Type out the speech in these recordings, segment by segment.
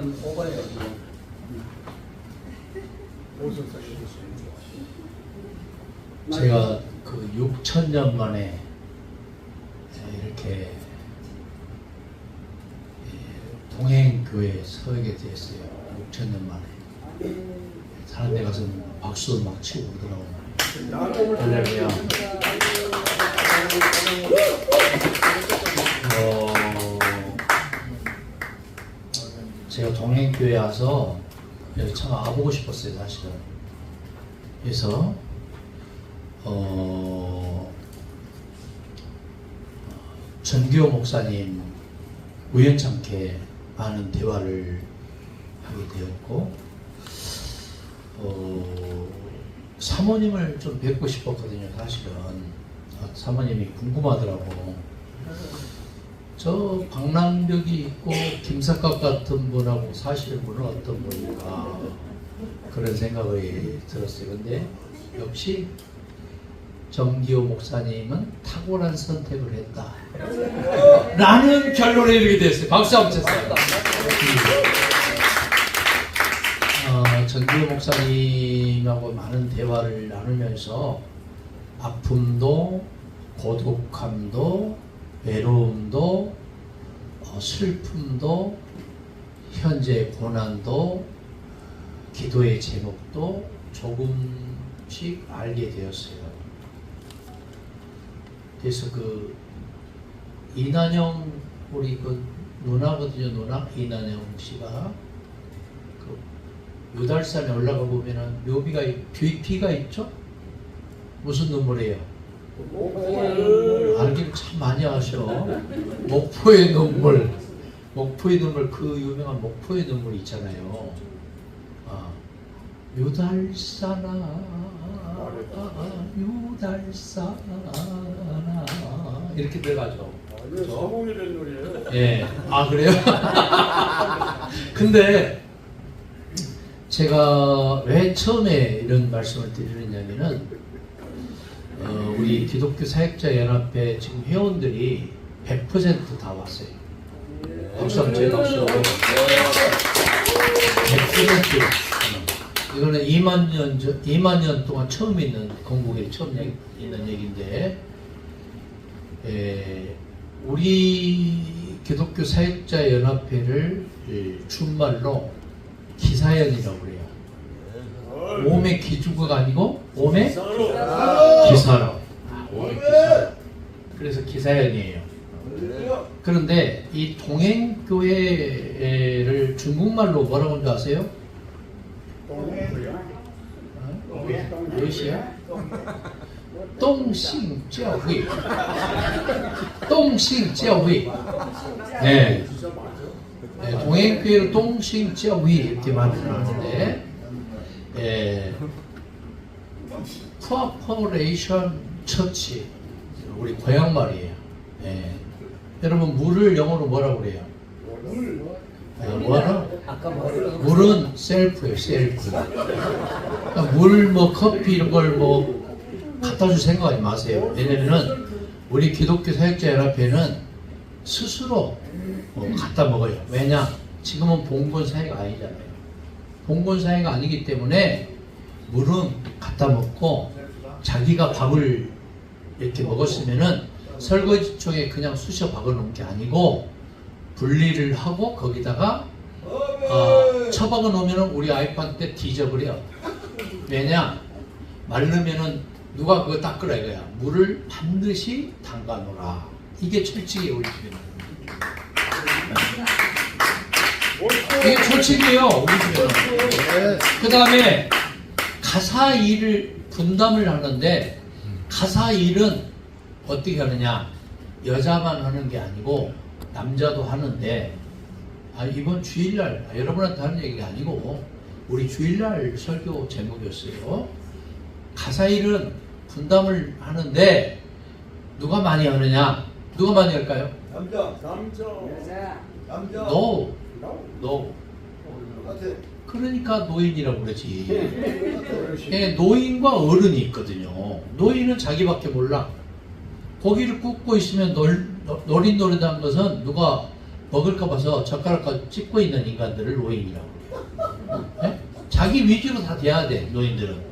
한 오바예요. 제가 그 6,000년 만에 이렇게 동행교회에 서게 됐어요. 6,000년 만에. 다른 데 가서 박수 막 치고 그러더라고요. 할렐루야. 제가 동행교회에 와서 참 와보고 싶었어요, 사실은. 그래서 전기호 목사님 우연찮게 많은 대화를 하게 되었고, 사모님을 좀 뵙고 싶었거든요, 사실은. 사모님이 궁금하더라고. 저 방랑벽이 있고 김삿갓 같은 분하고 사실 분은 어떤 분인가, 그런 생각이 들었어요. 근데 역시 정기호 목사님은 탁월한 선택을 했다 라는 결론에 이르게 됐어요. 박수 한번 쳤어요. 정기호 목사님하고 많은 대화를 나누면서 아픔도 고독함도 외로움도 슬픔도 현재 고난도 기도의 제목도 조금씩 알게 되었어요. 그래서 그 이난영, 우리 그 누나거든요, 누나 이난영 씨가 그 유달산에 올라가 보면은 묘비가 비가 있죠? 무슨 눈물이에요? 알기를 참 많이 하셔. 목포의 눈물, 목포의 눈물, 그 유명한 목포의 눈물 있잖아요. 유달산아, 유달산아, 이렇게 들어가죠. 서공이라는 노래예요. 예. 아, 그래요? 근데 제가 왜 처음에 이런 말씀을 드리느냐면은 우리 기독교 사역자 연합회 지금 회원들이 100% 다 왔어요. 박수 한번 쳐요. 박수. 100%. 이거는 2만 년 동안 처음 있는, 건국에 처음 있는 얘기인데, 우리 기독교 사역자 연합회를 준말로 기사연이라고 그래요. 몸의 기주가 아니고 몸의 기사로. 몸의 기사로. 그래서 기사연이에요. 그런데 이 동행교회를 중국말로 뭐라고 하는지 아세요? 몇이야? 똥싱教会. 똥싱教会. 네. 동행교회를 똥싱教会 이렇게 말하는데, 코퍼레이션 처치, 우리 고향 말이에요. 여러분, 물을 영어로 뭐라고 그래요? 뭐하나? 물은 셀프예요, 셀프. 그러니까 물, 뭐 커피 이런 걸 뭐 갖다 줄 생각하지 마세요. 왜냐면은 우리 기독교 사역자 연합회는 스스로 갖다 먹어요. 왜냐? 지금은 봉건 사회가 아니잖아요. 봉건 사회가 아니기 때문에 물은 갖다 먹고, 자기가 밥을 이렇게 먹었으면은 설거지통에 그냥 쑤셔 박아 놓은 게 아니고 분리를 하고 거기다가 처박아 놓으면은 우리 아이한테 뒤져버려. 왜냐? 말르면은 누가 그거 닦으라 이거야. 물을 반드시 담가 놓으라. 이게 철칙이에요, 우리 집에는. 이게 철칙이에요, 우리 집에는. 그 다음에 가사 일을 분담을 하는데, 가사 일은 어떻게 하느냐? 여자만 하는 게 아니고 남자도 하는데, 이번 주일날, 여러분한테 하는 얘기가 아니고 우리 주일날 설교 제목이었어요. 가사 일은 분담을 하는데 누가 많이 하느냐? 누가 많이 할까요? 남자. No. 그러니까 노인이라고 그러지. 노인과 어른이 있거든요. 노인은 자기밖에 몰라. 고기를 굽고 있으면 노릇노릇한 것은 누가 먹을까 봐서 젓가락까지 찝고 있는 인간들을 노인이라고 해요. 네? 자기 위주로 다 돼야 돼, 노인들은.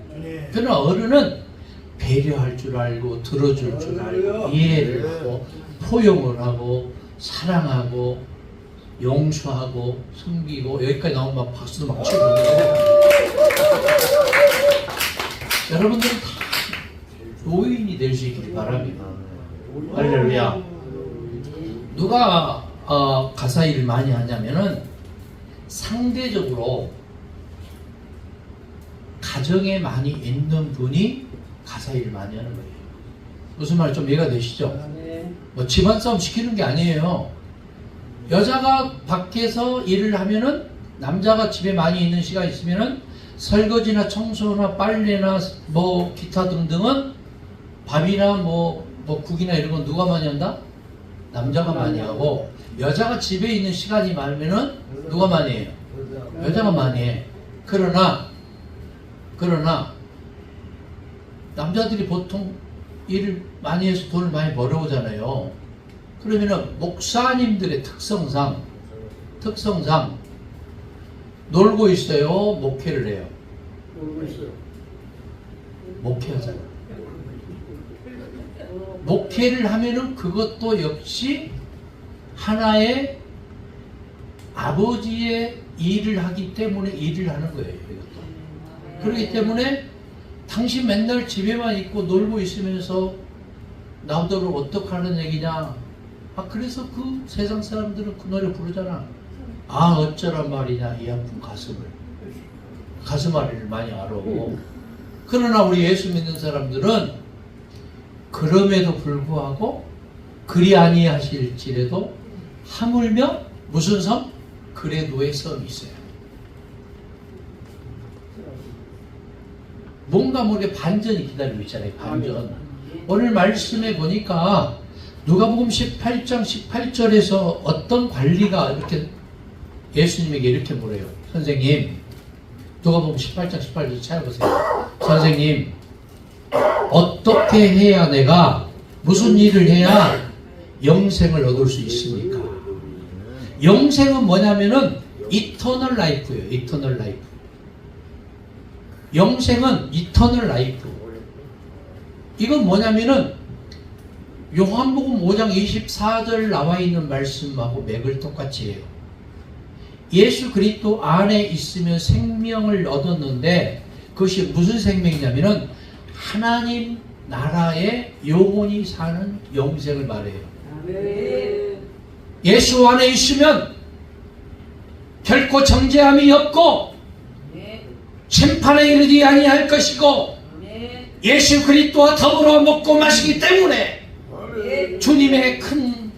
그러나 어른은 배려할 줄 알고 들어줄 줄 알고 이해를 하고 포용을 하고 사랑하고 용서하고 섬기고 여기까지 나오면 막 박수도 막 치고 여러분들은 다 노인이 될 수 있길 바랍니다. 할렐루야. 누가 가사 일을 많이 하냐면은 상대적으로 가정에 많이 있는 분이 가사 일을 많이 하는 거예요. 무슨 말 좀 이해가 되시죠? 뭐 집안 싸움 시키는 게 아니에요. 여자가 밖에서 일을 하면은 남자가 집에 많이 있는 시간이 있으면은 설거지나 청소나 빨래나 뭐 기타 등등은 밥이나 뭐 국이나 이런 건 누가 많이 한다? 남자가 많이 하고 여자가 집에 있는 시간이 많으면은 누가 많이 해요? 여자가 많이 해. 그러나 남자들이 보통 일을 많이 해서 돈을 많이 벌어오잖아요. 그러면은 목사님들의 특성상 놀고 있어요? 목회를 해요? 놀고 있어요. 목회하잖아요. 목회를 하면은 그것도 역시 하나의 아버지의 일을 하기 때문에 일을 하는 거예요. 이것도. 그렇기 때문에 당신 맨날 집에만 있고 놀고 있으면서 나더러 어떡하는 얘기냐. 그래서 그 세상 사람들은 그 노래 부르잖아. 어쩌란 말이냐 이 아픈 가슴 앓이를 많이 알아. 그러나 우리 예수 믿는 사람들은 그럼에도 불구하고 그리 아니하실지라도 하물며 무슨 섬? 그래도의 섬이 있어요. 뭔가 모르게 반전이 기다리고 있잖아요. 반전. 오늘 말씀에 보니까 누가복음 18장 18절에서 어떤 관리가 이렇게 예수님에게 이렇게 물어요. 선생님, 누가복음 18장 18절 찾아보세요. 선생님, 어떻게 해야 내가 무슨 일을 해야 영생을 얻을 수 있습니까? 영생은 뭐냐면은 이터널 라이프예요. 이터널 라이프. 영생은 이터널 라이프. 이건 뭐냐면은 요한복음 5장 24절 나와 있는 말씀하고 맥을 똑같이 해요. 예수 그리스도 안에 있으면 생명을 얻었는데 그것이 무슨 생명이냐면은 하나님 나라에 영원히 사는 영생을 말해요. 예수 안에 있으면 결코 정죄함이 없고 심판에 이르지 아니할 것이고 예수 그리스도와 더불어 먹고 마시기 때문에 주님의 큰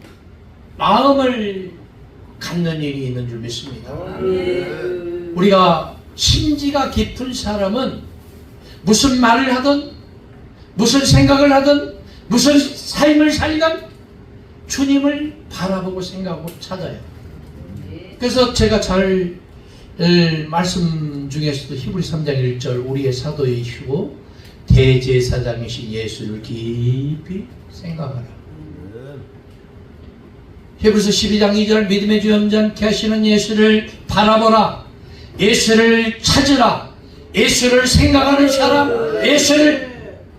마음을 갖는 일이 있는 줄 믿습니다. 우리가 심지가 깊은 사람은 무슨 말을 하든 무슨 생각을 하든 무슨 삶을 살든 주님을 바라보고 생각하고 찾아요. 그래서 제가 잘 말씀 중에서도 히브리 3장 1절 우리의 사도이시고 대제사장이신 예수를 깊이 생각하라. 히브리서 12장 2절 믿음의 주 염전케 하시는 예수를 바라보라. 예수를 찾으라. 예수를 생각하는 사람, 예수를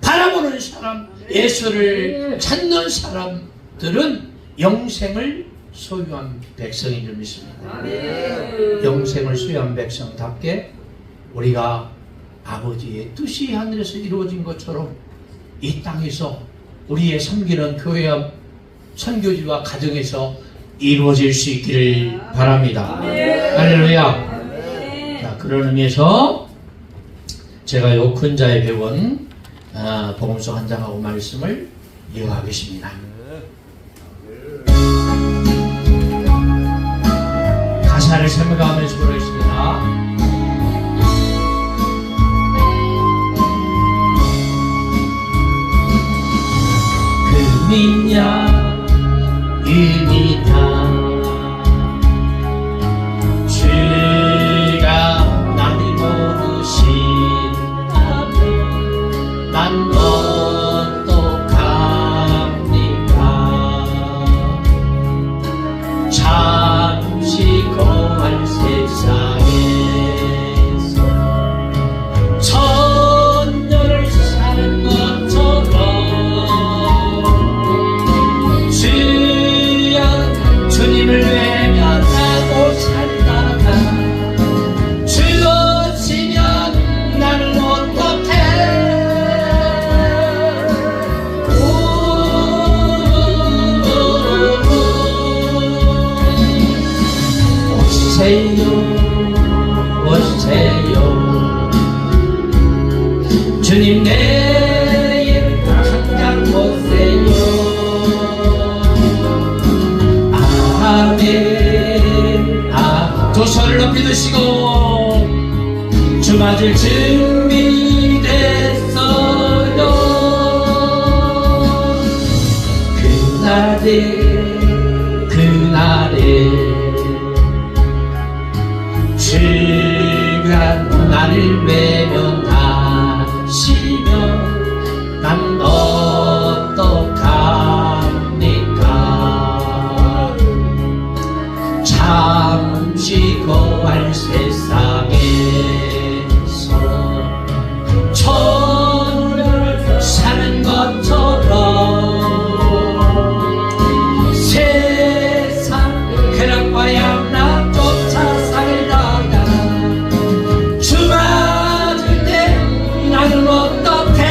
바라보는 사람, 예수를 찾는 사람들은 영생을 소유한 백성인 줄 믿습니다. 영생을 소유한 백성답게 우리가 아버지의 뜻이 하늘에서 이루어진 것처럼 이 땅에서 우리의 섬기는 교회와 선교지와 가정에서 이루어질 수 있기를 바랍니다. 할렐루야. 자, 그런 의미에서 제가 요 근자에 배운 복음서 한 장하고 말씀을 이어가겠습니다. 가사를 생각하면서 부르겠습니다. 금이냐 은이다 주가 나를 모르신다면 난 어떡합니까? 드시고 주 맞을 준비됐어요. 그날에 주가 나를 외면하시면 난 어떡합니까? 잠시 거할 세상에서 천을 사는 것처럼 세상 쾌락과 양락 쫓아 살다가 주 맞을 때 나는 어떡해?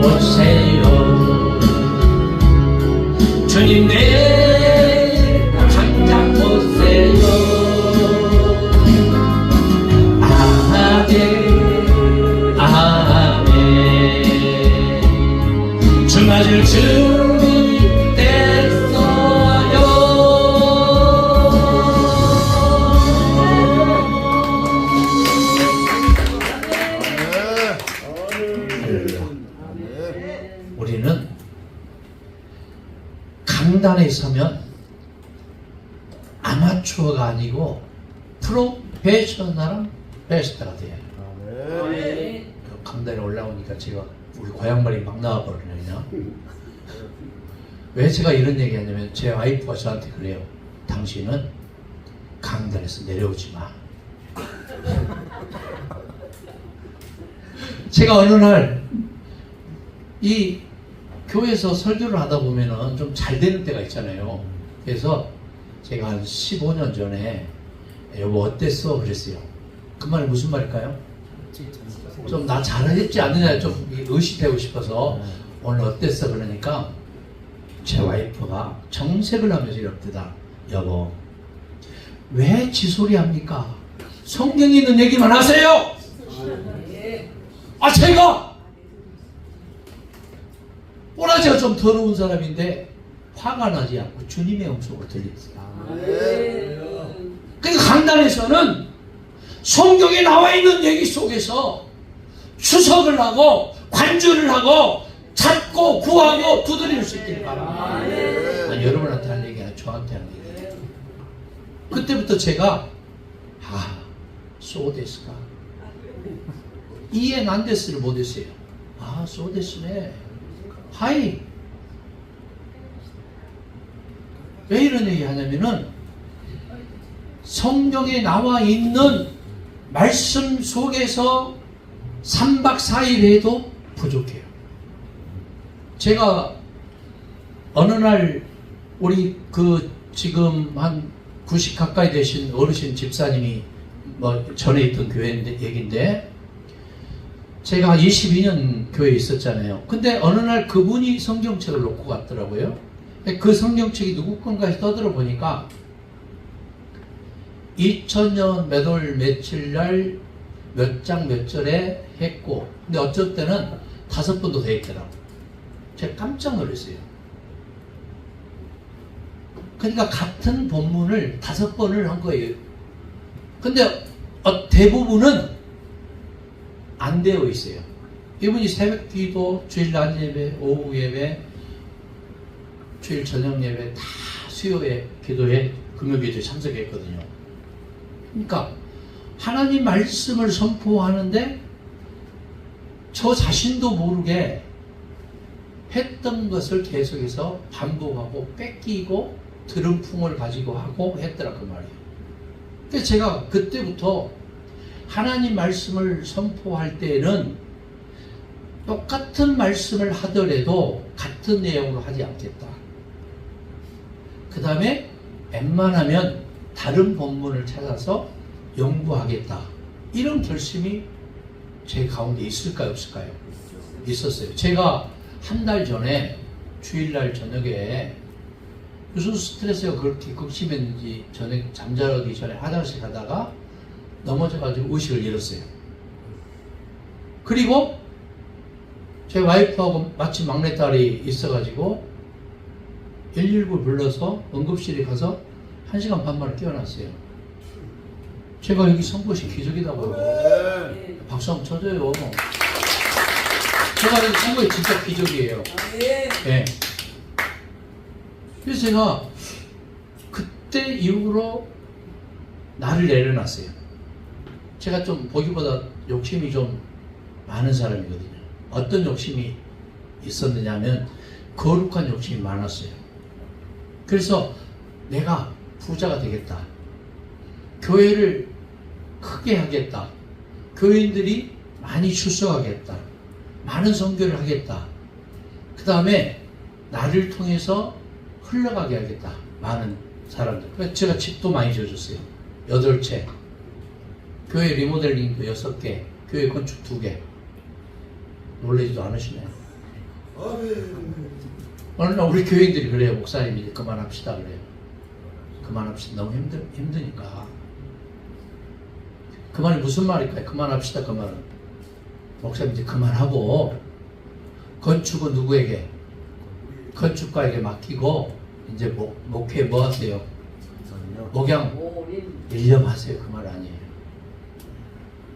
오세요 주님 내 당장 오세요. 아멘 아멘 주 맞을 준비됐어요. 우리는 강단에 서면 아마추어가 아니고 프로페셔널한 베스트가 돼요. 강단에 올라오니까 제가 우리 고향말이 막 나와버리네요. 왜 제가 이런 얘기 하냐면 제 와이프가 저한테 그래요. 당신은 강단에서 내려오지 마. 제가 어느 날 이 교회에서 설교를 하다 보면은 좀 잘 되는 때가 있잖아요. 그래서 제가 한 15년 전에 여보 어땠어? 그랬어요. 그 말이 무슨 말일까요? 좀 나 잘했지 않느냐 좀 의식되고 싶어서 오늘 어땠어? 그러니까 제 와이프가 정색을 하면서 이럽니다. 여보 왜 지소리 합니까? 성경에 있는 얘기만 하세요. 아 제가 꼬라지가 좀 더러운 사람인데 화가 나지 않고 주님의 음성으로 들립니다. 그러니까 강단에서는 성경에 나와 있는 얘기 속에서 추석을 하고 관주를 하고 찾고 구하고 두드릴 수 있기를 바랍니다. 아니, 여러분한테 하는 얘기 아니라 저한테 하는 얘기예요. 그때부터 제가 소데스가 이해 난데스를 못했어요. 소데스네. 하이. 왜 이런 얘기 하냐면은 성경에 나와 있는 말씀 속에서 3박 4일 해도 부족해요. 제가 어느 날 우리 지금 한 90 가까이 되신 어르신 집사님이 전에 있던 교회 얘기인데 제가 22년 교회에 있었잖아요. 근데 어느 날 그분이 성경책을 놓고 갔더라고요. 그 성경책이 누구 건가 해서 떠들어 보니까 2000년 몇 월 며칠 날 몇 장 몇 절에 했고 근데 어쩔 때는 5번도 돼 있더라고요. 제가 깜짝 놀랐어요. 그러니까 같은 본문을 5번을 한 거예요. 근데 대부분은 안 되어 있어요. 이분이 새벽 기도, 주일 낮 예배, 오후 예배, 주일 저녁 예배 다 수요에 기도에 금요 기도에 참석했거든요. 그러니까 하나님 말씀을 선포하는데 저 자신도 모르게 했던 것을 계속해서 반복하고 뺏기고 드럼풍을 가지고 하고 했더라 그 말이에요. 그래서 제가 그때부터 하나님 말씀을 선포할 때에는 똑같은 말씀을 하더라도 같은 내용으로 하지 않겠다. 그 다음에 웬만하면 다른 본문을 찾아서 연구하겠다. 이런 결심이 제 가운데 있을까요? 없을까요? 있었어요. 제가 한 달 전에 주일날 저녁에 무슨 스트레스가 그렇게 극심했는지 저녁 잠자기 전에 화장실 가다가 넘어져가지고 의식을 잃었어요. 그리고 제 와이프하고 마침 막내딸이 있어가지고 119 불러서 응급실에 가서 1시간 반 만에 깨어났어요. 제가 여기 선 것이 기적이다고요. 박수 한번 쳐줘요. 제가 여기 선 것이 진짜 기적이에요. 네. 그래서 제가 그때 이후로 나를 내려놨어요. 제가 좀 보기보다 욕심이 좀 많은 사람이거든요. 어떤 욕심이 있었느냐면 거룩한 욕심이 많았어요. 그래서 내가 부자가 되겠다. 교회를 크게 하겠다. 교인들이 많이 출석하겠다. 많은 선교를 하겠다. 그 다음에 나를 통해서 흘러가게 하겠다. 많은 사람들. 그래서 제가 집도 많이 지어줬어요. 8채. 교회 리모델링도 6개. 교회 건축 2개. 놀라지도 않으시네요. 어느 날 우리 교인들이 그래요. 목사님이 이제 그만합시다 그래요. 그만합시다. 너무 힘드니까. 그만이 무슨 말일까요? 그만합시다. 그만은. 목사님 이제 그만하고 건축은 누구에게? 건축가에게 맡기고 이제 목회 뭐 하세요? 목양 1년 하세요. 그 말 아니에요.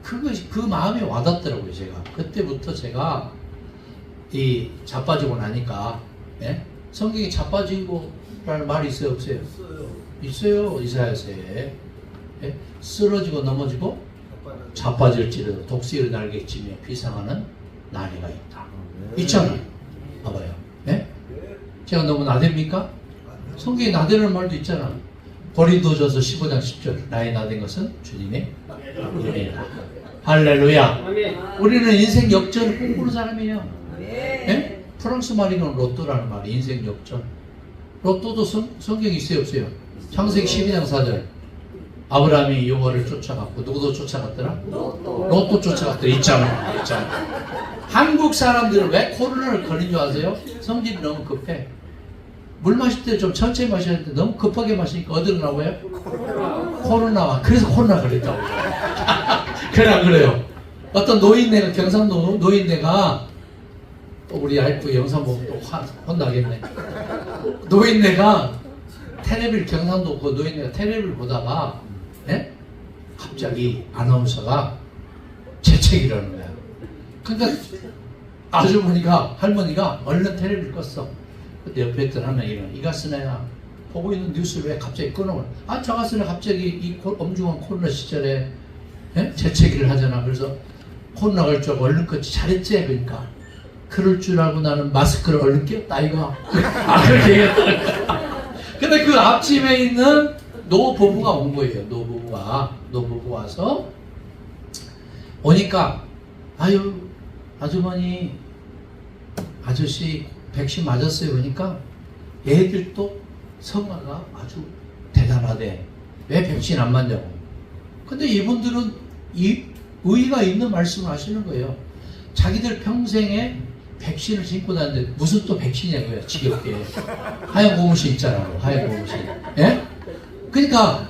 그것이 그 마음이 와닿더라고요. 제가 그때부터 제가 이 자빠지고 나니까 예? 성경에 자빠지고라는 말이 있어요? 없어요? 있어요. 이사야서에 예? 쓰러지고 넘어지고 자빠질지라도 독수리를 날개치며 비상하는 나귀가 있다. 있잖아요. 봐봐요. 예? 제가 너무 나댑니까? 성경에 나대는 말도 있잖아. 고린도전서 15장 10절 나의 나댄 것은 주님의 은혜이다. 할렐루야. 우리는 인생 역전을 꿈꾸는 사람이에요. 예? 프랑스 말이는 로또라는 말이 인생 역전. 로또도 성경이 있어요 없어요? 창세기 12장 4절 아브라함이 용어를 쫓아갔고 누구도 쫓아갔더라? 로또 쫓아갔더라. 있잖아. 한국 사람들은 왜 코로나를 걸린 줄 아세요? 성질이 너무 급해. 물 마실 때 좀 천천히 마셔야 되는데 너무 급하게 마시니까 어디로 나와요? 코로나와. 그래서 코로나 걸렸다고. 그래 안 그래요? 어떤 노인네가 경상도 노인네가 또 우리 와이프 영상 보면 또 혼나겠네. 노인네가 텔레비를 경상도 그 노인네가 텔레비를 보다가 예? 갑자기 아나운서가 재채기라는 거야. 그러니까 아주머니가 할머니가 얼른 텔레비를 껐어. 그때 옆에 있던 한 명이 이 가스네야 보고 있는 뉴스를 왜 갑자기 끊어버려. 저 가스네 갑자기 이 엄중한 코로나 시절에 예? 재채기를 하잖아. 그래서 코로나 갈 줄 알고 얼른 껐지. 잘했지. 그러니까 그럴 줄 알고 나는 마스크를 얼른 꼈다 이거. 그렇게 얘기했다. 근데 그 앞집에 있는 노부부가 온 거예요. 노부부가 와서 오니까 아유 아주머니 아저씨 백신 맞았어요. 그러니까 얘들도 성화가 아주 대단하대. 왜 백신 안 맞냐고. 근데 이분들은 이 의의가 있는 말씀을 하시는 거예요. 자기들 평생에 백신을 신고 다니는데 무슨 또 백신이냐고요. 지겹게. 하얀 고무신 있잖아요. 하얀 고무신. 예? 그러니까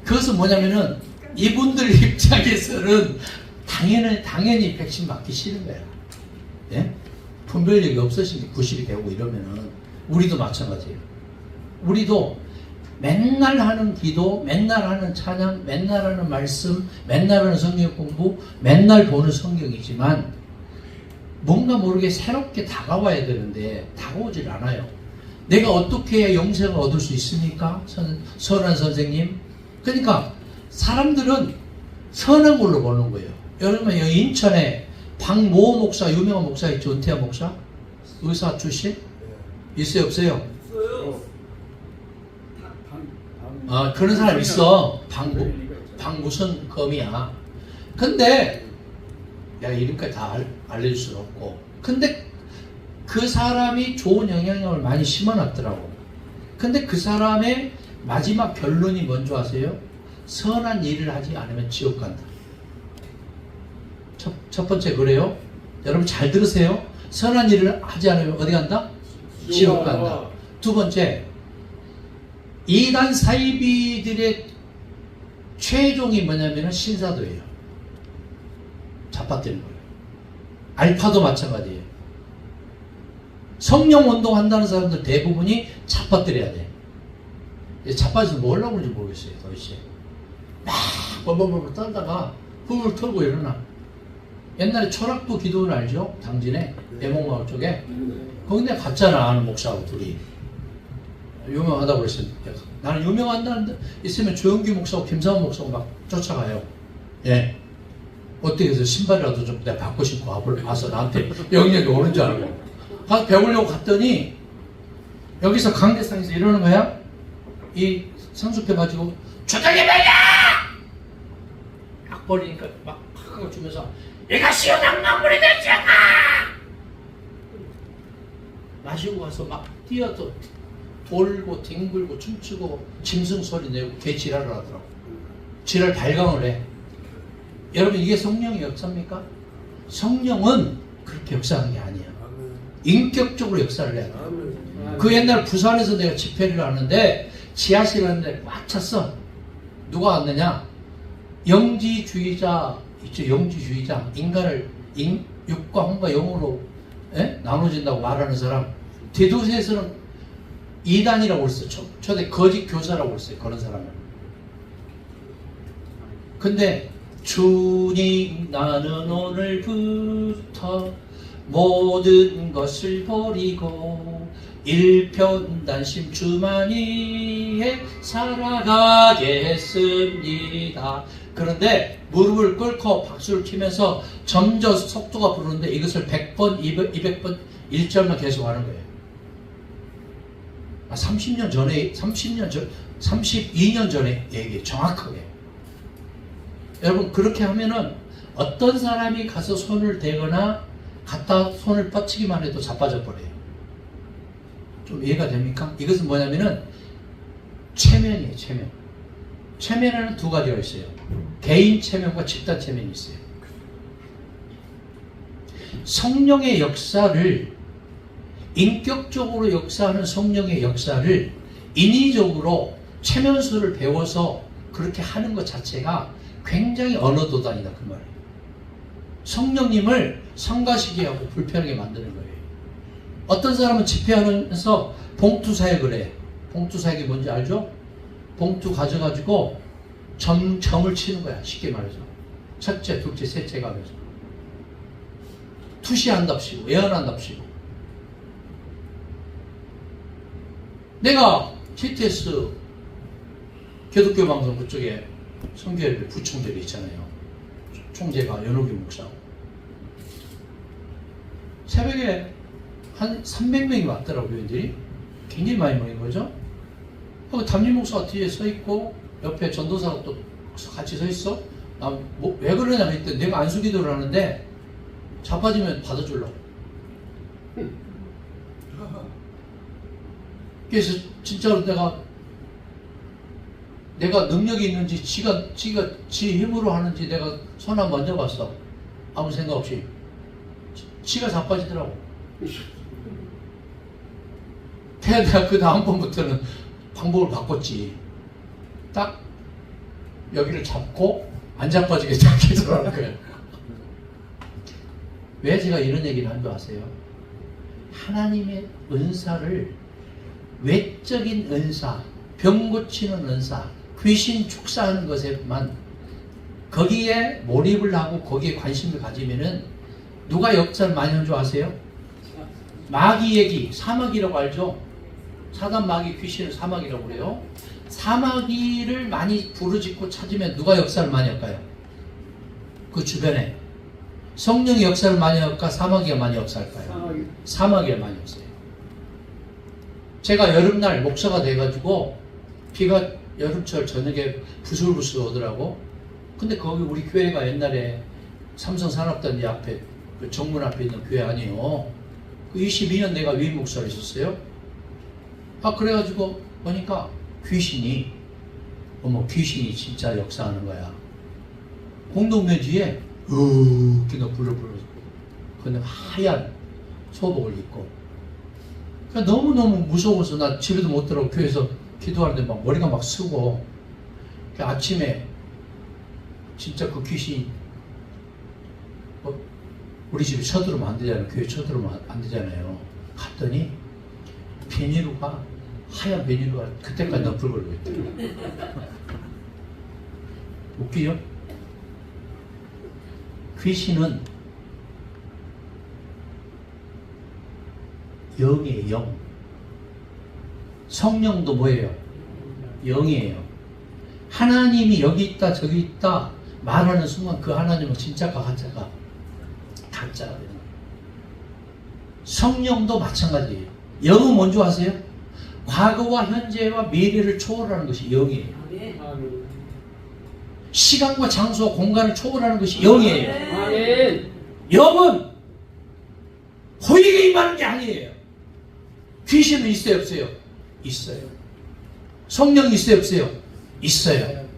그것은 뭐냐면은 이분들 입장에서는 당연히 백신 맞기 싫은 거야. 예? 분별력이 없으신 구실이 되고 이러면은 우리도 마찬가지예요. 우리도 맨날 하는 기도, 맨날 하는 찬양, 맨날 하는 말씀, 맨날 하는 성경 공부, 맨날 보는 성경이지만 뭔가 모르게 새롭게 다가와야 되는데 다가오질 않아요. 내가 어떻게 해야 영생을 얻을 수 있습니까? 선한 선생님. 그러니까 사람들은 선한 걸로 보는 거예요. 여러분 여기 인천에 박모 목사, 유명한 목사 있죠? 은퇴한 목사? 의사 출신? 있어요 없어요? 그런 사람 있어. 방 무슨 검이야. 근데 내가 이름까지 다 알려줄 수는 없고. 근데 그 사람이 좋은 영향력을 많이 심어놨더라고. 근데 그 사람의 마지막 결론이 뭔지 아세요? 선한 일을 하지 않으면 지옥 간다. 첫 번째 그래요. 여러분 잘 들으세요. 선한 일을 하지 않으면 어디 간다? 지옥 간다. 두 번째, 이단 사이비들의 최종이 뭐냐면 신사도예요. 잡아뜨리는 거예요. 알파도 마찬가지예요. 성령 운동한다는 사람들 대부분이 자빠뜨려야 돼. 자빠져서 뭐 하려고 그런지 모르겠어요. 도대체 막 벌벌벌 떨다가 훌훌 털고 일어나. 옛날에 철학도 기도원 알죠? 당진에 대목마을 쪽에 거기 내가 갔잖아. 아는 목사하고 둘이 유명하다고 그랬어요. 나는 유명한다는데 있으면 조영규 목사하고 김사원 목사하고 막 쫓아가요. 예. 어떻게 해서 신발이라도 좀 내가 바꿔 신고 와서 나한테 영역이 오는 줄 알고 가서 배우려고 갔더니 여기서 강대상에서 이러는 거야. 이 상수패 가지고 주둥이 말이야! 막 버리니까 막 팍 주면서 얘가 시원한 물이 됐잖아! 마시고 와서 막 뛰어도 돌고 뒹굴고 춤추고 짐승 소리 내고 개 지랄을 하더라고. 지랄 발광을 해. 여러분 이게 성령의 역사입니까? 성령은 그렇게 역사하는 게 아니야. 인격적으로 역사를 해야 돼. 그 옛날 부산에서 내가 집회를 하는데 지하실 하는데 꽉 찼어. 누가 왔느냐? 영지주의자 있죠. 영지주의자. 인간을 육과 혼과 영으로 나눠진다고 말하는 사람. 대도시에서는 이단이라고 그랬어요. 초대 거짓 교사라고 그랬어요. 그런 사람을. 근데 주님 나는 오늘부터 모든 것을 버리고 일편단심 주만이 살아가겠습니다. 그런데 무릎을 꿇고 박수를 치면서 점점 속도가 부르는데 이것을 100번, 200번 1절만 계속 하는 거예요. 32년 전에 얘기해 정확하게. 여러분 그렇게 하면은 어떤 사람이 가서 손을 대거나 갖다 손을 뻗치기만 해도 자빠져 버려요. 좀 이해가 됩니까? 이것은 뭐냐면은 체면이에요. 체면. 체면에는 두 가지가 있어요. 개인 체면과 집단 체면이 있어요. 성령의 역사를 인격적으로 역사하는 성령의 역사를 인위적으로 체면수를 배워서 그렇게 하는 것 자체가 굉장히 언어도단이다 그 말이에요. 성령님을 성가시게 하고 불편하게 만드는 거예요. 어떤 사람은 집회하면서 봉투 사역을 해. 봉투 사역이 뭔지 알죠? 봉투 가져가지고 점을 치는 거야. 쉽게 말해서. 첫째, 둘째, 셋째 가면서. 투시한답시고 예언한답시고. 내가 TTS 기독교 방송 그쪽에 선교회를 부총재가 있잖아요. 총재가 연호기 목사고. 새벽에 한 300명이 왔더라고요. 애들이 굉장히 많이 모인 거죠. 담임 목사가 뒤에 서 있고 옆에 전도사가 또 같이 서 있어. 왜 그러냐면 했더니 내가 안수기도를 하는데 자빠지면 받아주려고. 그래서 진짜로 내가 능력이 있는지 지가 지 힘으로 하는지 내가 손 한번 만져봤어. 아무 생각 없이. 지가 자빠지더라고. 내가 그 다음번부터는 방법을 바꿨지. 딱 여기를 잡고 안 자빠지게 딱 기도하는 거예요. 왜 제가 이런 얘기를 한 줄 아세요? 하나님의 은사를 외적인 은사, 병 고치는 은사, 귀신 축사하는 것에만 거기에 몰입을 하고 거기에 관심을 가지면은 누가 역사를 많이 한 줄 아세요? 마귀 얘기, 사마귀라고 알죠? 사단 마귀 귀신을 사마귀라고 그래요. 사마귀를 많이 부르짖고 찾으면 누가 역사를 많이 할까요? 그 주변에 성령이 역사를 많이 할까? 사마귀가 많이 역사할까요? 사마귀가 많이 역사해요. 제가 여름날 목사가 돼가지고 비가 여름철 저녁에 부슬부슬 오더라고. 근데 거기 우리 교회가 옛날에 삼성산업단지 앞에 그 정문 앞에 있는 교회 아니에요. 그 22년 내가 위임 목사로 있었어요. 그래가지고 보니까 귀신이 진짜 역사하는 거야. 공동묘지에 이렇게 불을 근데 하얀 소복을 입고. 그러니까 너무너무 무서워서 나 집에도 못 들어가고 교회에서 기도하는데 막 머리가 막 쓰고. 아침에 진짜 그 귀신이 우리 집에 쳐들어오면 안 되잖아요. 교회 쳐들어오면 안 되잖아요. 봤더니 비닐루가 하얀 비닐루가 그때까지 너풀걸고 있더라고. 웃기죠? 귀신은 영이에요. 영. 성령도 뭐예요? 영이에요. 하나님이 여기 있다 저기 있다 말하는 순간 그 하나님은 진짜가 가짜가 가짜가 되는 거예요. 성령도 마찬가지예요. 영은 뭔지 아세요? 과거와 현재와 미래를 초월하는 것이 영이에요. 아멘. 시간과 장소와 공간을 초월하는 것이 영이에요. 아멘. 영은 호의가 임하는 게 아니에요. 귀신은 있어요 없어요? 있어요. 성령이 있어요 없어요? 있어요.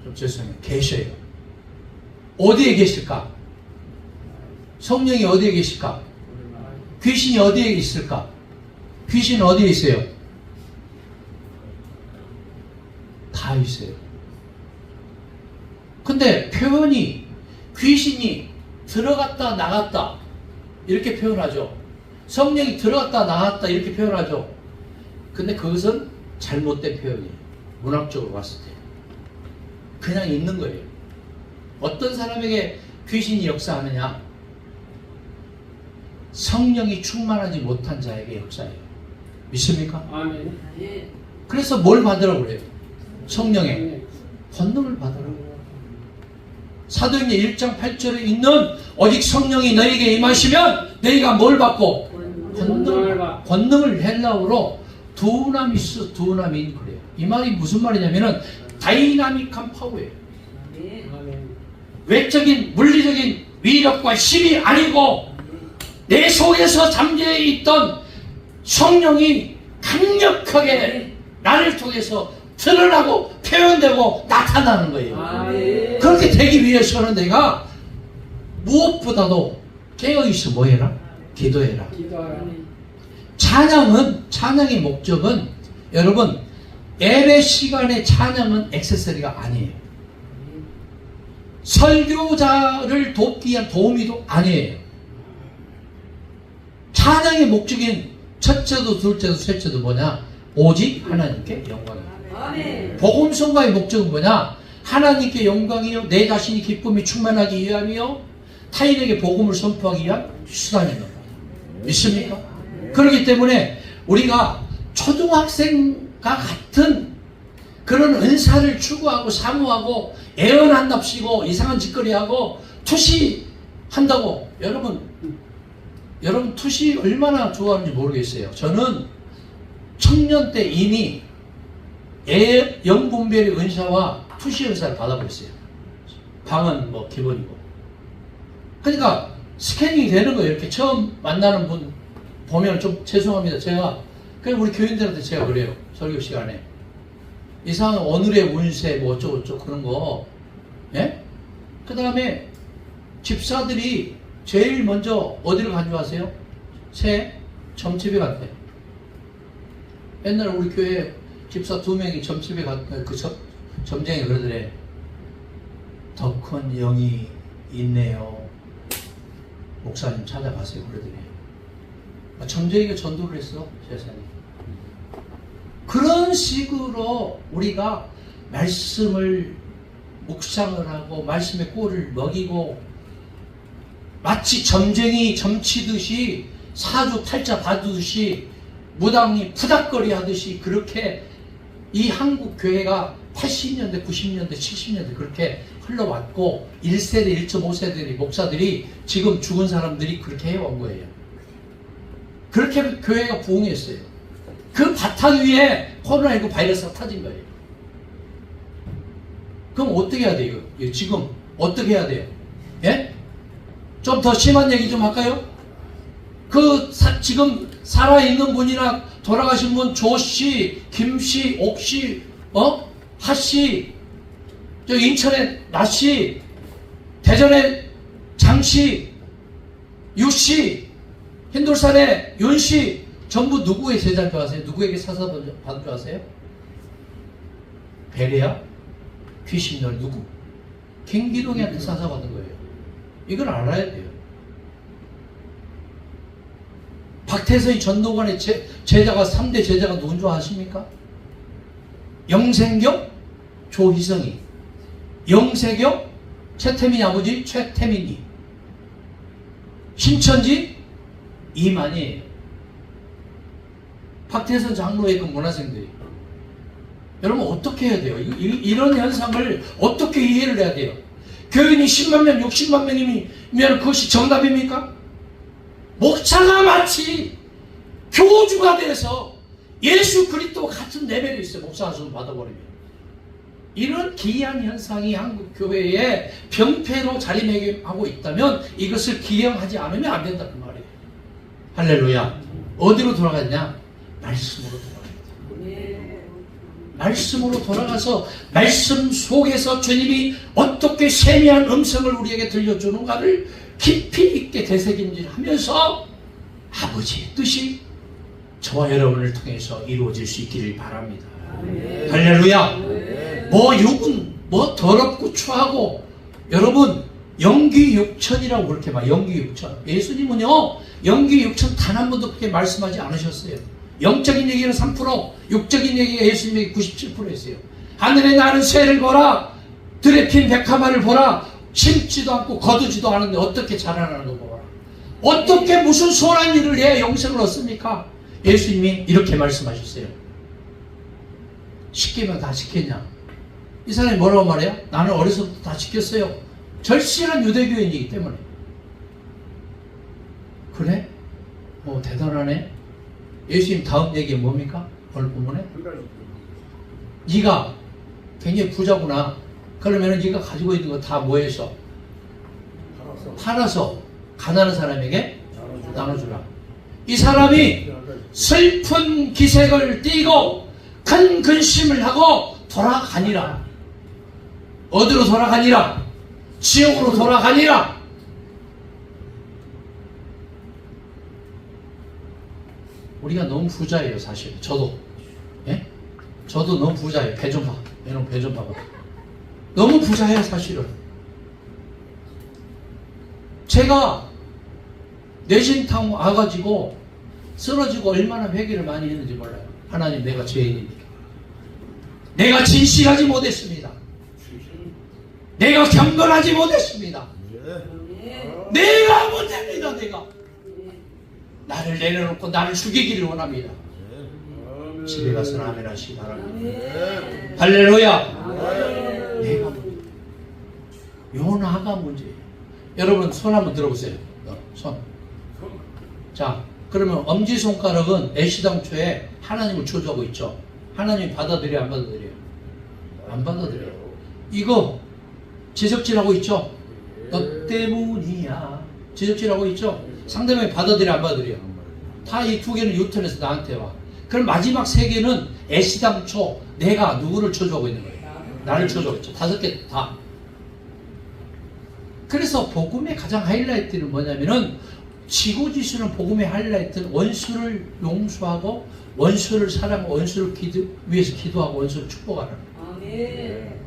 좀 죄송해요. 계셔요. 어디에 계실까? 성령이 어디에 계실까? 귀신이 어디에 있을까? 귀신은 어디에 있어요? 다 있어요. 근데 표현이 귀신이 들어갔다 나갔다 이렇게 표현하죠. 성령이 들어갔다 나갔다 이렇게 표현하죠. 근데 그것은 잘못된 표현이에요. 문학적으로 봤을 때. 그냥 있는 거예요. 어떤 사람에게 귀신이 역사하느냐? 성령이 충만하지 못한 자에게 역사해요. 믿습니까? 아멘. 그래서 뭘 받으라고 그래요? 성령의 권능을 받으라고. 사도행전 1장 8절에 있는 오직 성령이 너에게 임하시면 너희가 뭘 받고? 권능을 헬라어로 두나미스 두나민 그래요. 이 말이 무슨 말이냐면은 다이나믹한 파워예요. 아멘. 외적인 물리적인 위력과 힘이 아니고 내 속에서 잠재해 있던 성령이 강력하게 나를 통해서 드러나고 표현되고 나타나는 거예요. 아멘. 그렇게 되기 위해서는 내가 무엇보다도 깨어있어 뭐 해라? 기도해라. 기도하라. 찬양의 목적은 여러분 예배 시간에 찬양은 액세서리가 아니에요. 설교자를 돕기 위한 도우미도 아니에요. 찬양의 목적인 첫째도 둘째도 셋째도 뭐냐? 오직 하나님께 영광이에요. 복음성가의 목적은 뭐냐? 하나님께 영광이요 내 자신이 기쁨이 충만하기 위함이요 타인에게 복음을 선포하기 위한 수단인 겁니다. 믿습니까? 그렇기 때문에 우리가 초등학생과 같은 그런 은사를 추구하고 사모하고 애언한답시고 이상한 짓거리하고 투시한다고 여러분 투시 얼마나 좋아하는지 모르겠어요. 저는 청년 때 이미 영분별의 은사와 투시 은사를 받아보겠어요. 방은 뭐 기본이고. 그러니까 스캐닝이 되는 거예요. 이렇게 처음 만나는 분 보면 좀 죄송합니다. 제가 그냥 우리 교인들한테 제가 그래요. 설교 시간에 이상한 오늘의 운세 뭐 어쩌고저쩌고 그런 거. 예? 그 다음에 집사들이 제일 먼저 어디를 가져가세요? 새 점집에 갔대요. 옛날에 우리 교회 집사 2명이 점집에 그 점쟁이 그러더래. 더 큰 영이 있네요. 목사님 찾아가세요. 그러더래. 점쟁이가 전도를 했어. 세상에. 그런 식으로 우리가 말씀을 묵상을 하고 말씀의 꼴을 먹이고 마치 점쟁이 점치듯이 사주팔자 받듯이 무당이 푸닥거리 하듯이 그렇게 이 한국 교회가 80년대, 90년대, 70년대 그렇게 흘러왔고 1세대, 1.5세대 목사들이 지금 죽은 사람들이 그렇게 해온 거예요. 그렇게 교회가 부흥했어요. 그 바탕 위에 코로나19 바이러스가 터진 거예요. 그럼 어떻게 해야 돼요? 이거 지금 어떻게 해야 돼요? 예? 좀 더 심한 얘기 좀 할까요? 지금 살아있는 분이나 돌아가신 분 조씨, 김씨, 옥씨, 하씨, 저 인천의 나씨, 대전의 장씨, 유씨, 힌돌산의 윤씨 전부 누구의 제자인 줄 아세요? 누구에게 사사받은 줄 아세요? 베레아? 귀신들 누구? 갱기동이한테 사사받은 거예요. 이걸 알아야 돼요. 박태선이 전도관의 제자가 3대 제자가 누군 줄 아십니까? 영생경 조희성이, 영세경 최태민이 아버지 최태민이, 신천지 이만희예요. 박태선 장로의 그 문화생들이. 여러분 어떻게 해야 돼요? 이런 현상을 어떻게 이해를 해야 돼요? 교인이 10만 명, 60만 명이면 그것이 정답입니까? 목사가 마치 교주가 돼서 예수 그리스도와 같은 레벨에 있어요. 목사 수를 받아버리면. 이런 기이한 현상이 한국 교회에 병폐로 자리매김하고 있다면 이것을 기형하지 않으면 안 된다 그 말이에요. 할렐루야. 어디로 돌아갔냐? 말씀으로 돌아가야 돼요. 말씀으로 돌아가서 말씀 속에서 주님이 어떻게 세미한 음성을 우리에게 들려주는가를 깊이 있게 되새김질하면서 아버지의 뜻이 저와 여러분을 통해서 이루어질 수 있기를 바랍니다. 할렐루야. 뭐 육은 뭐 더럽고 추하고, 여러분 영귀육천이라고 그렇게 말, 영귀육천. 예수님은요 영귀육천 단 한 번도 그렇게 말씀하지 않으셨어요. 영적인 얘기는 3%, 육적인 얘기가 예수님에게 97%였어요. 하늘에 나는 새를 보라, 들에 핀 백합화를 보라. 심지도 않고 거두지도 않은데 어떻게 자라나는 거 보라. 어떻게 무슨 선한 일을 해야 영생을 얻습니까? 예수님이 이렇게 말씀하셨어요. 시키면 다 시켰냐? 이 사람이 뭐라고 말해요? 나는 어려서부터 다 시켰어요. 절실한 유대교인이기 때문에. 그래? 대단하네. 예수님 다음 얘기가 뭡니까? 오늘 본문에? 네가 굉장히 부자구나. 그러면 네가 가지고 있는 거 다 뭐 해서? 팔아서 가난한 사람에게 나눠주라. 이 사람이 슬픈 기색을 띠고 큰 근심을 하고 돌아가니라. 어디로 돌아가니라? 지옥으로 돌아가니라. 우리가 너무 부자예요, 사실. 저도. 예? 저도 너무 부자예요. 배 좀 봐. 여러분 배 좀 봐봐. 너무 부자예요, 사실은. 제가 뇌진탕 와가지고 쓰러지고 얼마나 회개를 많이 했는지 몰라요. 하나님, 내가 죄인입니다. 내가 진실하지 못했습니다. 내가 경건하지 못했습니다. 내가 문제입니다. 내가 나를 내려놓고 나를 죽이기를 원합니다. 집에 가서 아멘 하시기 바랍니다. 할렐루야. 내가 문제. 요나가 문제예요. 여러분 손 한번 들어보세요. 손. 자, 그러면 엄지손가락은 애시당초에 하나님을 초조하고 있죠. 하나님이 받아들여요, 안 받아들여요? 안 받아들여요. 이거 지적질하고 있죠. 너 때문이야. 지적질하고 있죠. 상대방이 받아들여, 안 받아들여? 다 이 두 개는 유턴해서 나한테 와. 그럼 마지막 세 개는 애시당초 내가 누구를 초조하고 있는 거예요? 나를 초조하고 있죠. 5개 다. 그래서 복음의 가장 하이라이트는 뭐냐면은, 지고지수는 복음의 하이라이트는 원수를 용서하고 원수를 사랑하고 원수를 위해서 기도하고 원수를 축복하는 거예요.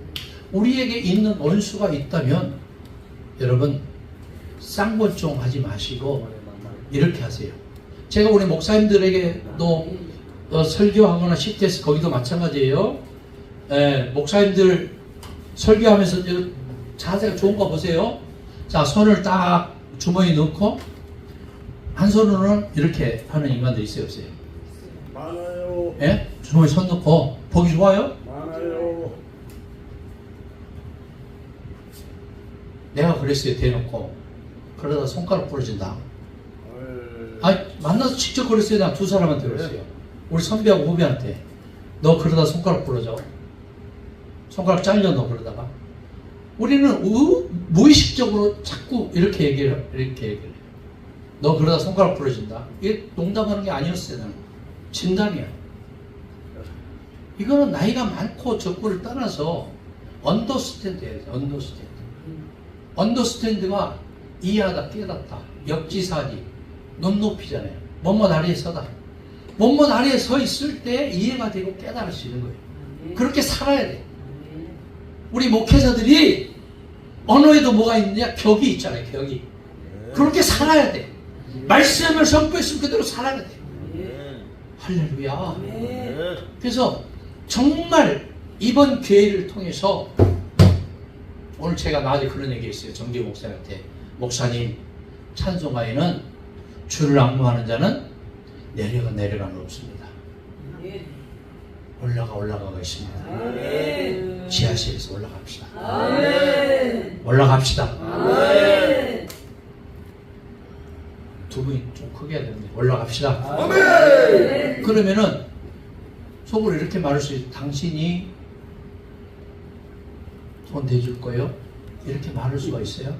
우리에게 있는 원수가 있다면 여러분 쌍권총 하지 마시고 이렇게 하세요. 제가 우리 목사님들에게도 설교하거나 CTS 거기도 마찬가지예요. 목사님들 설교하면서 자세가 좋은 거 보세요. 자, 손을 딱 주머니에 넣고 한 손으로는 이렇게 하는 인간들 있어요, 없어요? 많아요. 예? 주머니에 손 넣고 보기 좋아요? 많아요. 내가 그랬어요, 대놓고. 그러다 손가락 부러진다. 네. 만나서 직접 그랬어요. 나 두 사람한테 그랬어요. 우리 선배하고 후배한테. 너 그러다 손가락 부러져. 손가락 잘려, 너 그러다가. 우리는 무의식적으로 자꾸 이렇게 얘기를 해요. 너 그러다 손가락 부러진다. 이게 농담하는 게 아니었어요, 나는. 진담이야. 이거는 나이가 많고 적고를 떠나서 언더스탠드 해야 돼, 언더스탠드. 언더스탠드가 이해하다, 깨닫다, 역지사지, 높이잖아요. 뭐뭐 아래에 서다. 뭐뭐 아래에 서 있을 때 이해가 되고 깨달을 수 있는 거예요. 그렇게 살아야 돼. 우리 목회자들이 언어에도 뭐가 있느냐? 격이 있잖아요, 격이. 그렇게 살아야 돼. 말씀을 선포했으면 그대로 살아야 돼. 할렐루야. 네. 그래서 정말 이번 기회를 통해서 오늘 제가 낮에 그런 얘기 했어요. 정기호 목사한테. 목사님, 찬송가에는 주를 앙모하는 자는 내려가는 없습니다. 올라가가 있습니다. 지하실에서 올라갑시다. 올라갑시다. 두 분이 좀 크게 해야 됩니다. 올라갑시다. 그러면은 속으로 이렇게 말할 수 있어요. 당신이 돈 대줄 거예요? 이렇게 말할 수가 있어요.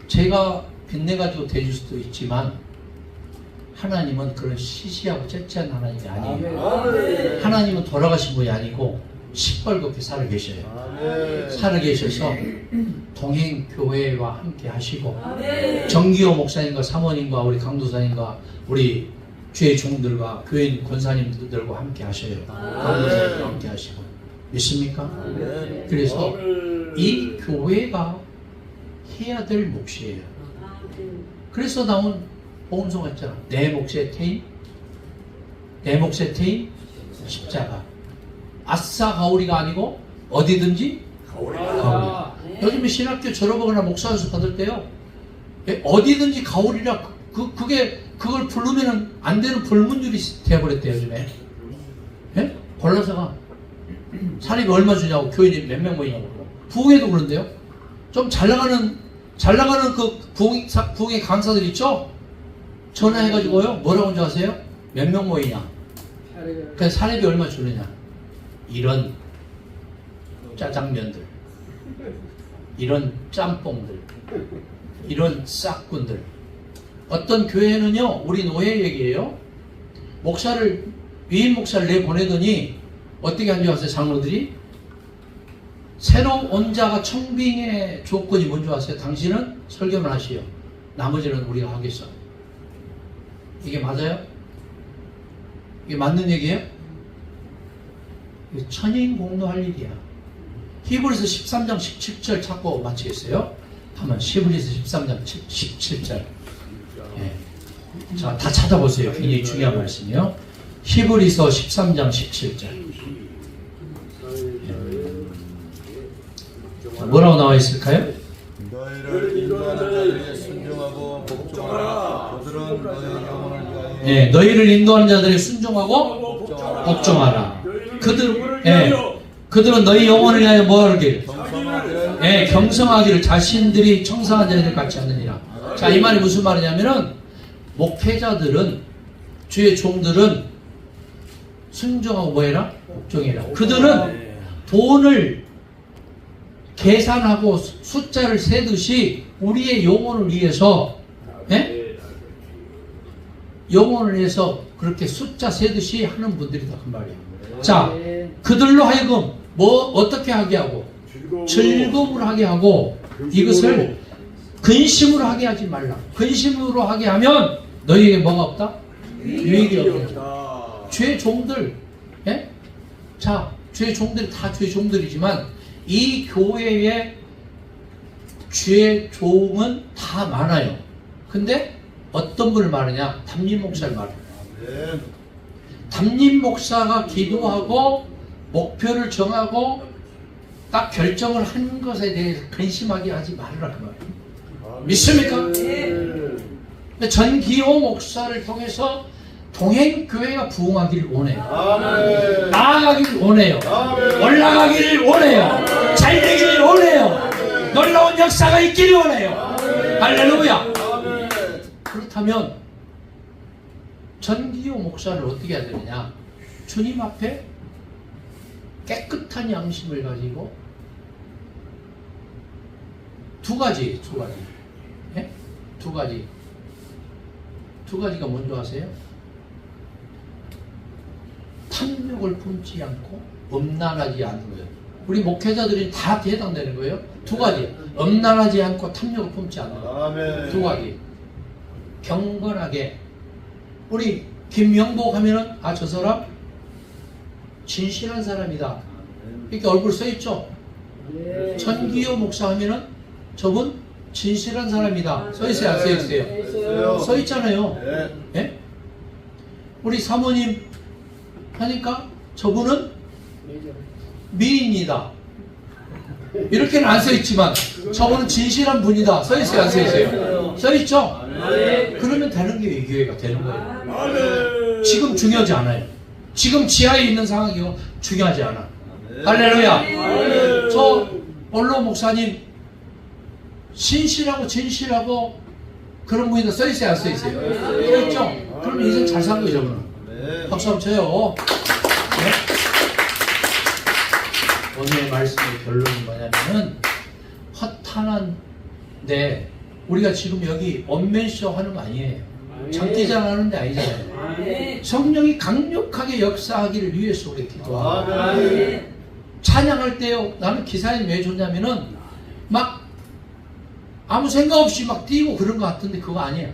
제가 빚내가지고 대줄 수도 있지만 하나님은 그런 시시하고 째째한 하나님이 아니에요. 하나님은 돌아가신 분이 아니고 시뻘겋게 살아 계셔요. 살아 계셔서 동행교회와 함께 하시고 정기호 목사님과 사모님과 우리 강도사님과 우리 주의 종들과 교인 권사님들과 함께 하셔요. 강도사님과 함께 하시고 믿습니까? 그래서 이 교회가 해야 될 몫이에요. 그래서 나온 복음서가 있잖아. 내 몫의 태임, 내 몫의 태임 십자가. 아싸 가오리가 아니고 어디든지 가오리라. 요즘에 신학교 졸업하거나 목사연수 받을 때요, 어디든지 가오리라. 그걸 부르면 안 되는 불문율이 되어버렸대요 요즘에. 예? 골라서가 사립이 얼마 주냐고 교인이 몇 명 모이냐고. 부흥회도 그런데요. 좀 잘 나가는 그 부흥회 강사들 있죠? 전화해가지고요, 뭐라고 하는지 아세요? 몇 명 모이냐? 그래서 사례비 얼마 주느냐? 이런 짜장면들, 이런 짬뽕들, 이런 싹군들. 어떤 교회는요, 우리 노예 얘기예요. 위임 목사를 내보내더니 어떻게 한지 아세요? 장로들이 새로 온 자가 청빙의 조건이 뭔지 아세요? 당신은 설교만 하시오. 나머지는 우리가 하겠어. 이게 맞아요? 이게 맞는 얘기예요? 천인공노할 일이야. 히브리서 13장 17절 찾고 마치겠어요. 한번 히브리서 13장 17절. 예. 자, 다 찾아보세요. 굉장히 중요한 말씀이요. 히브리서 13장 17절. 뭐라고 나와 있을까요? 너희를 인도하는 자들에게 순종하고 복종하라. 그들은 너희 영혼을 위하여. 네, 너희를 인도하는 자들에게 순종하고 복종하라. 그들은 너희 영혼을 위하여 뭐하길? 경성하기를 자신들이 청성한 자들 같이 하느니라. 자, 이 말이 무슨 말이냐면은 목회자들은, 주의 종들은 순종하고 뭐해라? 복종해라. 그들은 돈을 계산하고 숫자를 세듯이 우리의 영혼을 위해서, 영혼을 위해서 그렇게 숫자 세듯이 하는 분들이다 그 말이에요. 자, 그들로 하여금 어떻게 하게 하고 즐거움을 하게 하고 이것을 근심으로 하게 하지 말라. 근심으로 하게 하면 너희에게 뭐가 없다? 유익이 없다. 주의 종들, 자, 주의 종들이 다 주의 종들이지만 이 교회에 주의 종은 다 많아요. 근데 어떤 분을 말하냐? 담임 목사를 말해요. 담임 목사가 기도하고 목표를 정하고 딱 결정을 한 것에 대해서 근심하게 하지 말라 그 말이에요. 믿습니까? 전기호 목사를 통해서 동행교회가 부흥하기를 원해요. 나아가기를 원해요. 올라가기를 원해요. 잘 되기를 원해요. 놀라운 역사가 있기를 원해요. 할렐루야. 그렇다면 전기호 목사를 어떻게 해야 되느냐? 주님 앞에 깨끗한 양심을 가지고 두 가지. 예? 두 가지가 뭔지 아세요? 탐욕을 품지 않고 엄란하지 않는 거예요. 우리 목회자들이 다 해당되는 거예요. 두 가지. 엄란하지 않고 탐욕을 품지 않는 거예요. 두 가지. 경건하게. 우리 김명복 하면은 저 사람 진실한 사람이다. 이렇게 얼굴 써있죠. 전기호 목사 하면은 저분 진실한 사람이다. 써 있어요, 안 써 있어요? 있어요. 써 있잖아요. 네. 예? 우리 사모님 하니까 저분은 미인이다. 이렇게는 안 써 있지만 저분은 진실한 분이다. 써 있어요, 안 써 있어요? 써 있죠? 그러면 되는 게 이 교회가 되는 거예요. 지금 중요하지 않아요. 지금 지하에 있는 상황이 중요하지 않아. 할렐루야. 저 원로 목사님 신실하고 진실하고 그런 분이다. 써 있어요, 안 써 있어요? 써 있죠? 그럼 인생 잘 산 거죠, 저분은. 네. 박수 한번 쳐요. 네? 오늘의 말씀의 결론이 뭐냐면은 허탄한데 우리가 지금 여기 언맨쇼 하는 거 아니에요. 장기자랑 하는 데 아니잖아요. 성령이 강력하게 역사하기를 위해서 우리 기도하고 찬양할 때요. 나는 기사님 왜 좋냐면은 막 아무 생각 없이 막 뛰고 그런 것 같은데 그거 아니에요.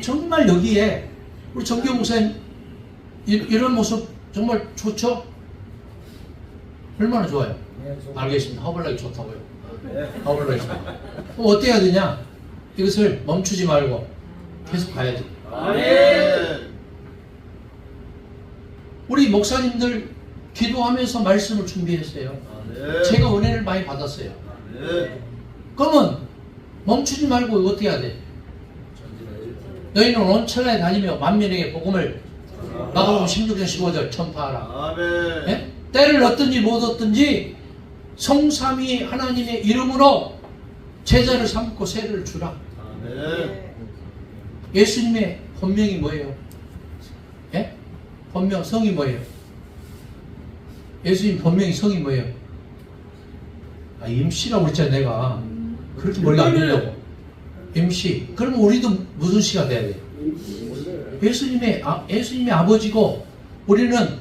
정말 여기에 우리 정규 목사님 이런 모습 정말 좋죠? 얼마나 좋아요? 알겠습니다. 허벌나게 좋다고요. 허벌나게 좋아요. 그럼 어떻게 해야 되냐? 이것을 멈추지 말고 계속 가야 돼. 우리 목사님들 기도하면서 말씀을 준비했어요. 제가 은혜를 많이 받았어요. 그러면 멈추지 말고 어떻게 해야 돼? 너희는 온 천하에 다니며 만민에게 복음을 마가복음 16장 15절 전파하라. 예? 때를 얻든지 못 얻든지 성삼위 하나님의 이름으로 제자를 삼고 세례를 주라. 예수님의 본명이 뭐예요? 예? 본명 성이 뭐예요? 예수님 본명이 성이 뭐예요? 아, 임씨라고 그랬잖아 내가. 그렇게 멀리 안 되려고. 임씨. 그러면 우리도 무슨 씨가 돼야 돼? 예수님의 아버지고 우리는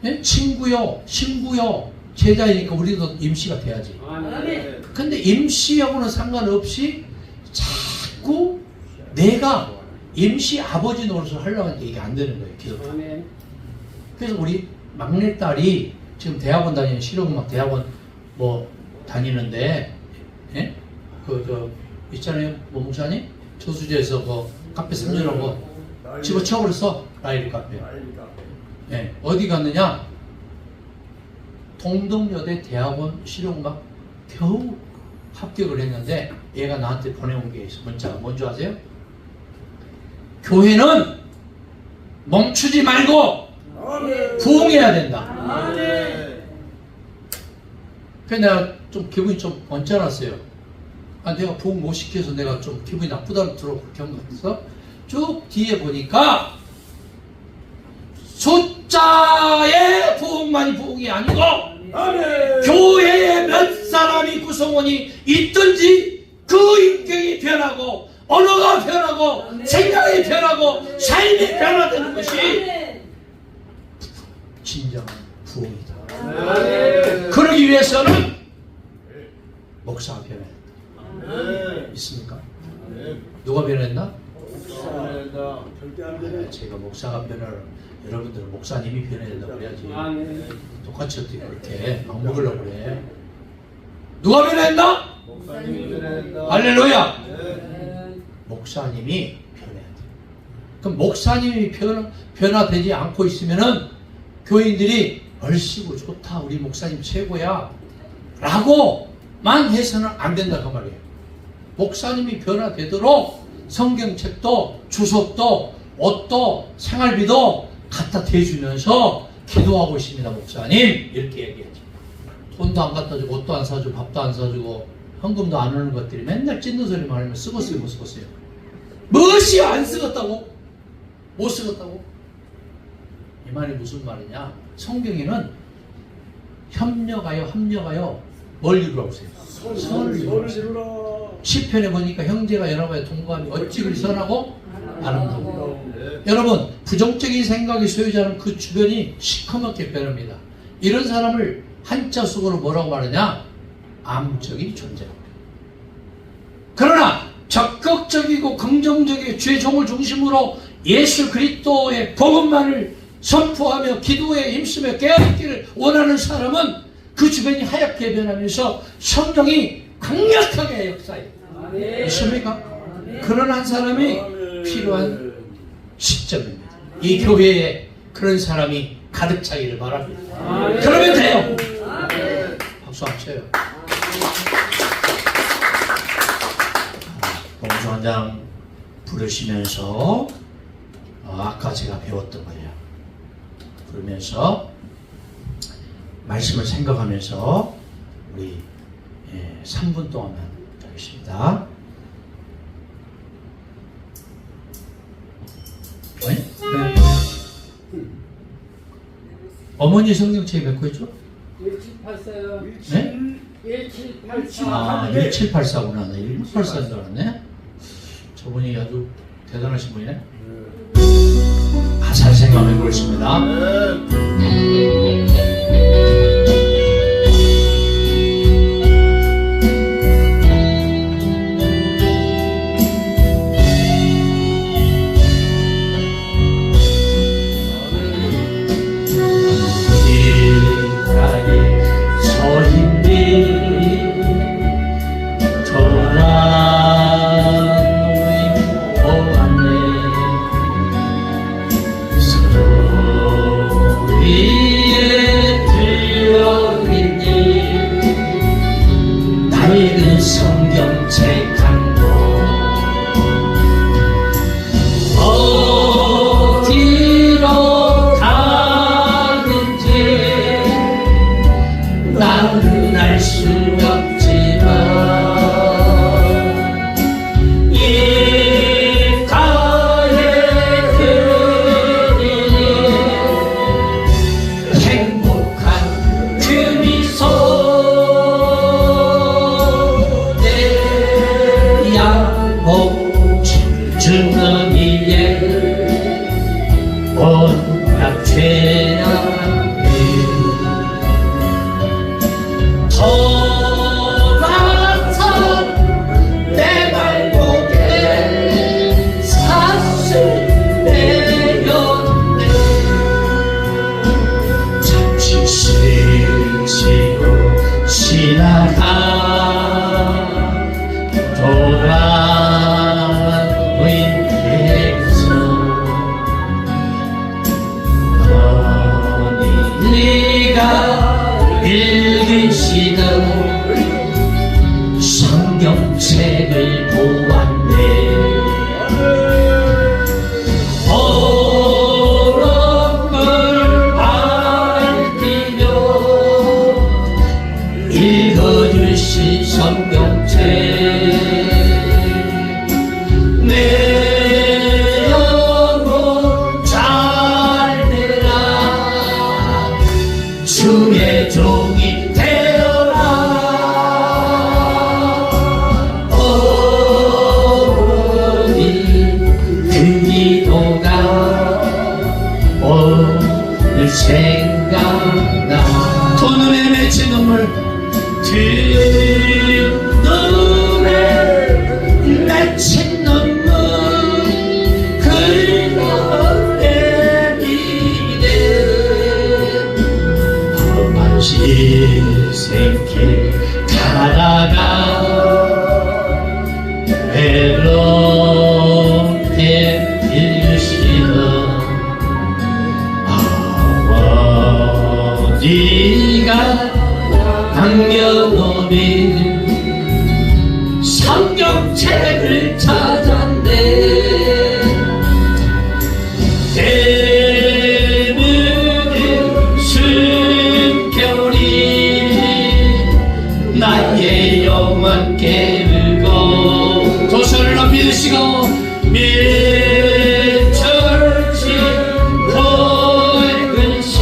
예? 친구요 신부요 제자이니까 우리도 임씨가 돼야지. 근데 임씨하고는 상관없이 자꾸 내가 임씨 아버지 노릇을 하려고 하니까 이게 안 되는 거예요. 기도. 그래서 우리 막내딸이 지금 대학원 다니는 실용음악 대학원 뭐 다니는데 예? 있잖아요. 뭐 목사님 저수지에서 그 카페 3년하고 집어쳐버렸어. 라이브 카페. 예, 어디 갔느냐? 동덕여대 대학원 실용음악 겨우 합격을 했는데 얘가 나한테 보내온 게 있어. 문자가 뭔지 아세요? 교회는 멈추지 말고 부흥해야 된다. 그래서 내가 좀 기분이 좀 언짢았어요. 아, 내가 부흥 못 시켜서 내가 좀 기분이 나쁘다고 그렇게 한 것 같아서 쭉 뒤에 보니까 숫자의 부흥만이 부흥이 아니고 교회에 몇 사람이 구성원이 있든지 그 인격이 변하고 언어가 변하고 생각이 변하고 삶이 변화되는 것이 진정한 부흥이다. 그러기 위해서는 목사가 변해야 된다. 있습니까? 누가 변했나? 제가 목사가 변화를 여러분들은 목사님이 변해야 된다고 그래야지. 똑같이 어떻게 그렇게 막 먹으려고 그래. 누가 변했나? 할렐루야. 목사님이 변해야 돼. 그럼 목사님이 변화되지 않고 있으면은 교인들이 얼씨구 좋다 우리 목사님 최고야 라고만 해서는 안 된다 그 말이에요. 목사님이 변화되도록 성경책도 주석도 옷도 생활비도 갖다 대주면서 기도하고 있습니다. 목사님 이렇게 얘기하죠. 돈도 안 갖다 주고 옷도 안 사주고 밥도 안 사주고 현금도 안 오는 것들이 맨날 찢는 소리만 하면 쓰겠어요 못 쓰겠어요? 무엇이 안 쓰겠다고? 못 쓰겠다고? 이 말이 무슨 말이냐? 성경에는 협력하여 뭘 이루라고 하세요? 선을 이루라. 시편에 보니까 형제가 연합하여 동거하며 어찌 그리 선하고 아름다워. 여러분 부정적인 생각의 소유자는 그 주변이 시커멓게 변합니다. 이런 사람을 한자 속으로 뭐라고 말하냐? 암적인 존재라고. 그러나 적극적이고 긍정적인 주의 종을 중심으로 예수 그리스도의 복음만을 선포하며 기도에 힘쓰며 깨어있기를 원하는 사람은 그 주변이 하얗게 변하면서 성령이 강력하게 역사해요. 있습니까? 그런 한 사람이 필요한 시점입니다. 이 교회에 그런 사람이 가득 차기를 바랍니다. 그러면 돼요. 박수 한번 쳐요. 봉수원장 부르시면서 아까 제가 배웠던 거예요. 부르면서 말씀을 생각하면서 우리 3분 동안만 하겠습니다. 네? 어머니 성경책이 몇 거였죠? 1784요. 네? 1784. 아, 1784구나. 나 1684인 줄 알았네. 저분이 아주 대단하신 분이네. 가사를 생각해 보겠습니다. 성경책 한 권 어디로 가는지 나는 알 수 없지만 입가에 그리는 행복한 그 미소 주머니에 온갖 죄악을 돌아서 내 발목에 사슬 내렸네. 잠시 스치고 지나가 읽으시던 성경책을 보았네. 오름을 밟으며 읽어주신 성경책 내 영혼 잘 되라. 주의 종이 되어라. 어머니 그 기도가 오늘 생각나. 두 눈에 맺힌 눈물 두 눈에 맺힌 눈물 흘러 내리네. 인생길 가다가 외롭게 읽으시던 아버지가 남겨놓은 성경책을 찾았네. 나의 영혼 깨우고 도서를 높이 드시고 밀철치 붉은 소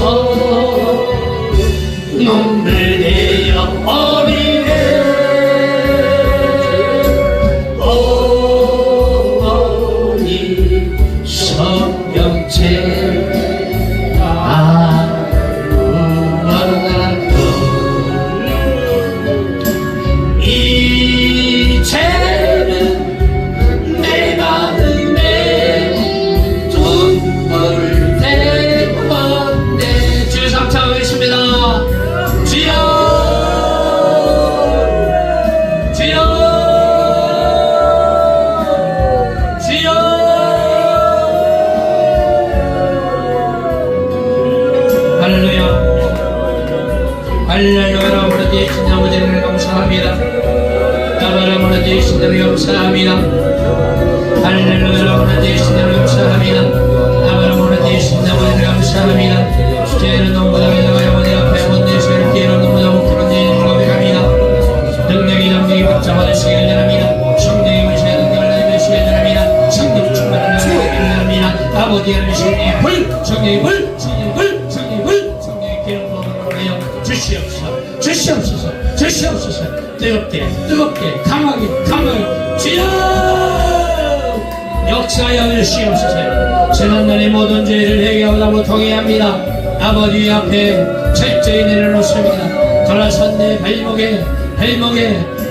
눈물 내어 어리네. 어머니 성경책 이제는 내가 할렐루야. 아버지 되신 아버지를 감사합니다. 아버지 되신 을 감사합니다. 할렐루야. 아버지 되신 을 감사합니다. 아버지 되신 아버지를 감사합니다. 죄는 너무나가 아버지 앞에 원내 죄를 깨는 너무나 못하는 죄인을 고백합니다. 능력이 붙잡아주시길 바랍니다. 성령의 문시에 능력을 내주시길 바랍니다. 성령 충만한 능력을 바랍니다. 아버지 하나님의 불, 성령의 불, 성령의 불, 성령의 불, 성령의 기름 부어주시옵소서. 주시옵소서. 주시옵소서. 뜨겁게 강하게 주여 역사하여 주시옵소서. 지난날의 모든 죄를 회개하고 못하게 합니다. 아버지 앞에 철저히 내려놓습니다. 돌아선 내 발목에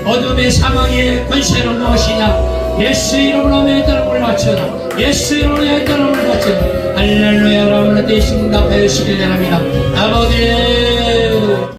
어둠의 사망의 권세는 무엇이냐. 예수 이름으로 내 따름을 바쳐라. 예수 이름으로 내 따름을 바쳐라. 할렐루야. 여러분의 대신 답해 주시길 바랍니다. 아버지